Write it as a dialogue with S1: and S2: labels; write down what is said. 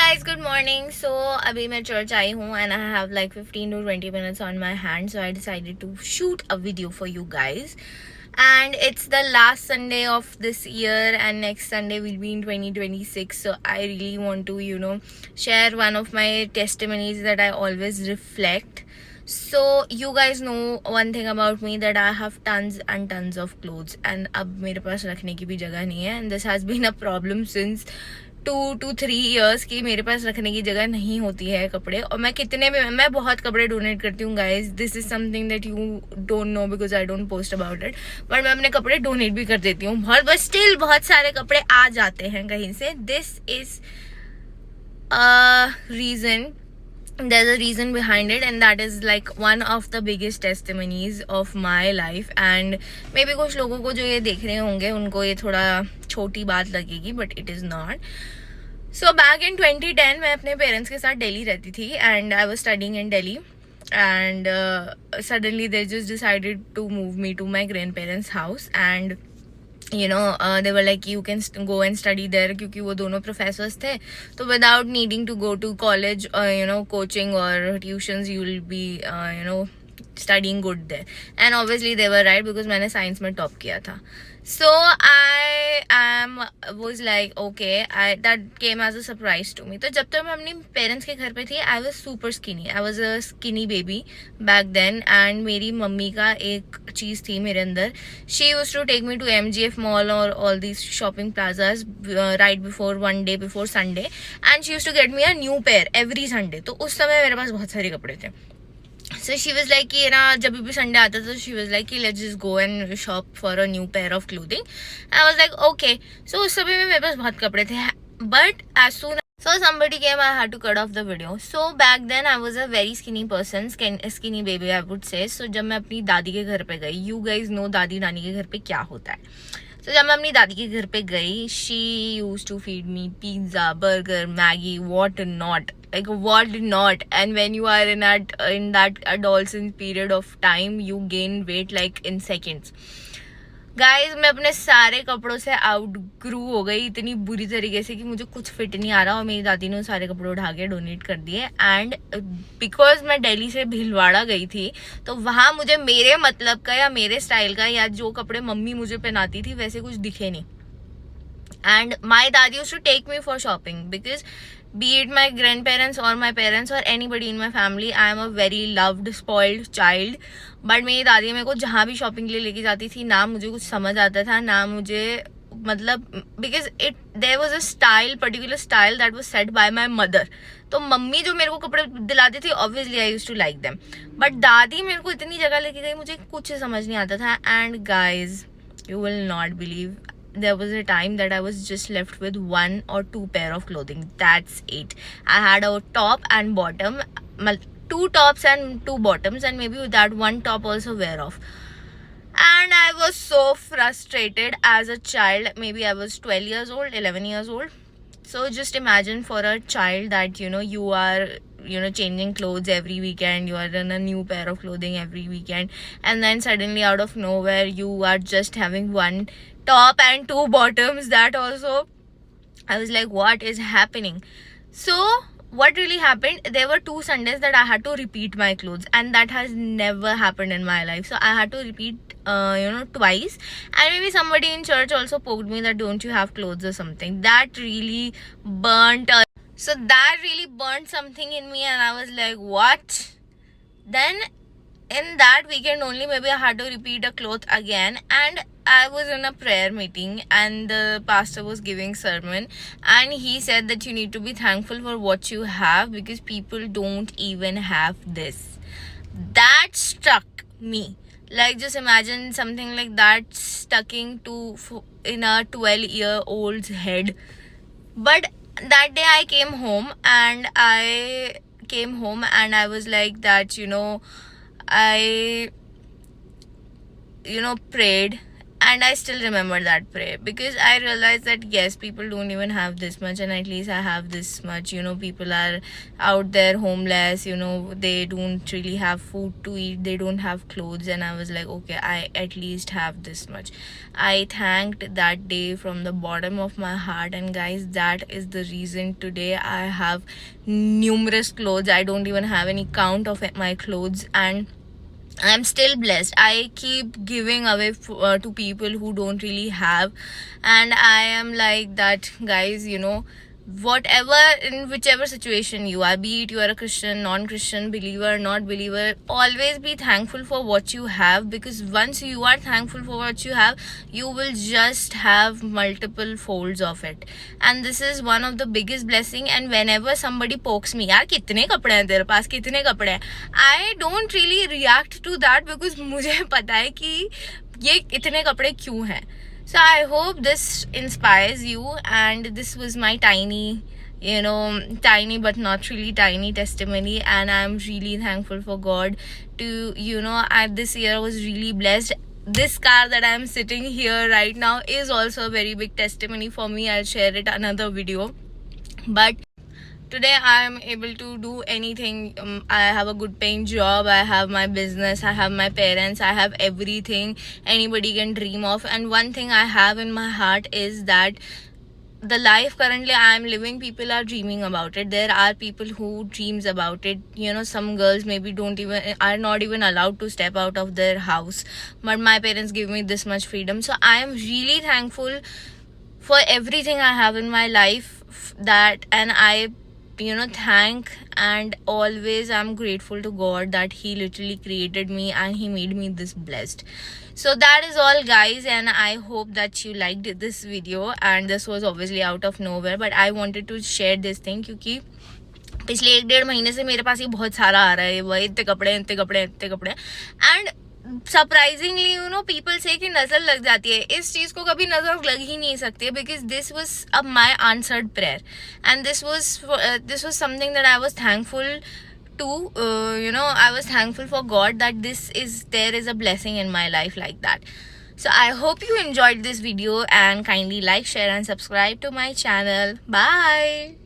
S1: guys, good morning. So अभी मैं church आई हूँ and I have like 15 to 20 minutes on my hand, so I decided to shoot a video for you guys. And it's the last Sunday of this year, and next Sunday will be in 2026. So I really want to, share one of my testimonies that I always reflect. So you guys know one thing about me, that I have tons and tons of clothes, and अब मेरे पास रखने की भी जगह नहीं है, and this has been a problem since 2 to 3 years की मेरे पास रखने की जगह नहीं होती है कपड़े. और मैं बहुत कपड़े डोनेट करती हूँ guys. This is something that you don't know because I don't post about it, but मैं अपने कपड़े डोनेट भी कर देती हूँ बहुत, बट स्टिल बहुत सारे कपड़े आ जाते हैं कहीं से. This is reason there's a reason behind it, and that is like one of the biggest testimonies of my life. And maybe कुछ लोगों को जो ये देख रहे होंगे उनको ये थोड़ा छोटी बात लगेगी, but it is not. So back in 2010 मैं अपने पेरेंट्स के साथ दिल्ली रहती थी, and I was studying in Delhi, and suddenly they just decided to move me to my grandparents house. And they were like you can go and study there, क्योंकि वो दोनों professors थे, तो without needing to go to college or coaching or tuitions, you will be studying good there. And obviously they were right, because मैंने science में top किया था. So was like okay, that came as a surprise to me. तो जब तक मैं अपनी parents के घर पे थी, I was super skinny. I was a skinny baby back then. And मेरी मम्मी का एक चीज़ थी मेरे अंदर. She used to take me to MGF Mall or all these shopping plazas right before, one day before Sunday, and she used to get me a new pair every Sunday. तो उस समय मेरे पास बहुत सारे कपड़े थे. So she was like कि ना जब भी संडे आता था, she was like कि let's just go and shop for a new pair of clothing. I was like okay. So उस समय में मेरे पास बहुत कपड़े थे, but as soon so somebody came, I had to cut off the video. So back then I was a very skinny person, skinny baby I would say. So जब मैं अपनी दादी के घर पे गई, you guys know दादी नानी के घर पे क्या होता है. So जब मैं अपनी दादी के घर पे गई, she used to feed me pizza, burger, Maggie, what not. Like what not. And when you are in that adolescent period of time, you gain weight like in seconds. Guys मैं अपने सारे कपड़ों से आउटग्रू हो गई इतनी बुरी तरीके से कि मुझे कुछ फिट नहीं आ रहा, और मेरी दादी ने सारे कपड़े उठा के डोनेट कर दिए. एंड बिकॉज मैं दिल्ली से भीलवाड़ा गई थी, तो वहाँ मुझे मेरे मतलब का या मेरे स्टाइल का या जो कपड़े मम्मी मुझे पहनाती थी वैसे कुछ दिखे नहीं. And my dadi used to take me for shopping, because be it my grandparents or my parents or anybody in my family, I am a very loved, spoiled child. But मेरी दादी मेरे को जहाँ भी शॉपिंग के लिए लेके जाती थी, ना मुझे कुछ समझ आता था, ना मुझे मतलब, because there was a style, particular style that was set by my mother. तो मम्मी जो मेरे को कपड़े दिलाती थी, obviously I used to like them. But दादी मेरे को इतनी जगह लेके गई, मुझे कुछ समझ नहीं आता था. And guys, you will not believe, there was a time that I was just left with 1 or 2 pair of clothing. That's it. I had a top and bottom, 2 tops and 2 bottoms, and maybe that 1 top also wear off. And I was so frustrated as a child. Maybe I was 12 years old, 11 years old. So just imagine for a child that you are changing clothes every weekend, you are in a new pair of clothing every weekend, and then suddenly out of nowhere you are just having 1 top and 2 bottoms. That also, I was like, what is happening? So what really happened, there were 2 Sundays that I had to repeat my clothes, and that has never happened in my life. So I had to repeat twice. And maybe somebody in church also poked me that don't you have clothes or something. That really burnt something in me, and I was like, what? Then in that weekend only, maybe I had to repeat a cloth again. And I was in a prayer meeting, and the pastor was giving sermon, and he said that you need to be thankful for what you have, because people don't even have this. That struck me. Like, just imagine something like that stucking in a 12-year-old's head. But that day I came home, and I was like that, I prayed, and I still remember that prayer because I realized that yes, people don't even have this much, and at least I have this much. People are out there homeless, they don't really have food to eat, they don't have clothes, and I was like, okay, I at least have this much. I thanked that day from the bottom of my heart, and guys, that is the reason today I have numerous clothes. I don't even have any count of my clothes, and I'm still blessed. I keep giving away to people who don't really have, and I am like that, guys. Whatever, in whichever situation you are, be it you are a Christian, non-Christian, believer, not believer, always be thankful for what you have, because once you are thankful for what you have, you will just have multiple folds of it. And this is one of the biggest blessing. And whenever somebody pokes me, यार कितने कपड़े हैं तेरे पास, कितने कपड़े हैं, I don't really react to that because मुझे पता है कि ये इतने कपड़े क्यों हैं. So I hope this inspires you, and this was my tiny but not really tiny testimony, and I'm really thankful for God to, this year I was really blessed. This car that I'm sitting here right now is also a very big testimony for me. I'll share it another video. But today I am able to do anything. I have a good paying job, I have my business, I have my parents, I have everything anybody can dream of. And one thing I have in my heart is that the life currently I am living, people are dreaming about it. There are people who dreams about it. Some girls maybe are not even allowed to step out of their house, but my parents give me this much freedom. So I am really thankful for everything I have in my life, and I thank, and always I'm grateful to God that He literally created me and He made me this blessed. So that is all, guys, and I hope that you liked this video. And this was obviously out of nowhere, but I wanted to share this thing क्योंकि पिछले 1-1.5 महीने से मेरे पास ये बहुत सारा आ रहा है, वह इतने कपड़े, एंड सरप्राइजिंगली पीपल से कि नजर लग जाती है. इस चीज को कभी नजर लग ही नहीं सकती, because this was my answered prayer, and this was something that I was thankful to I was thankful for God that there is a blessing in my life like that. So I hope you enjoyed this video, and kindly like, share and subscribe to my channel. Bye.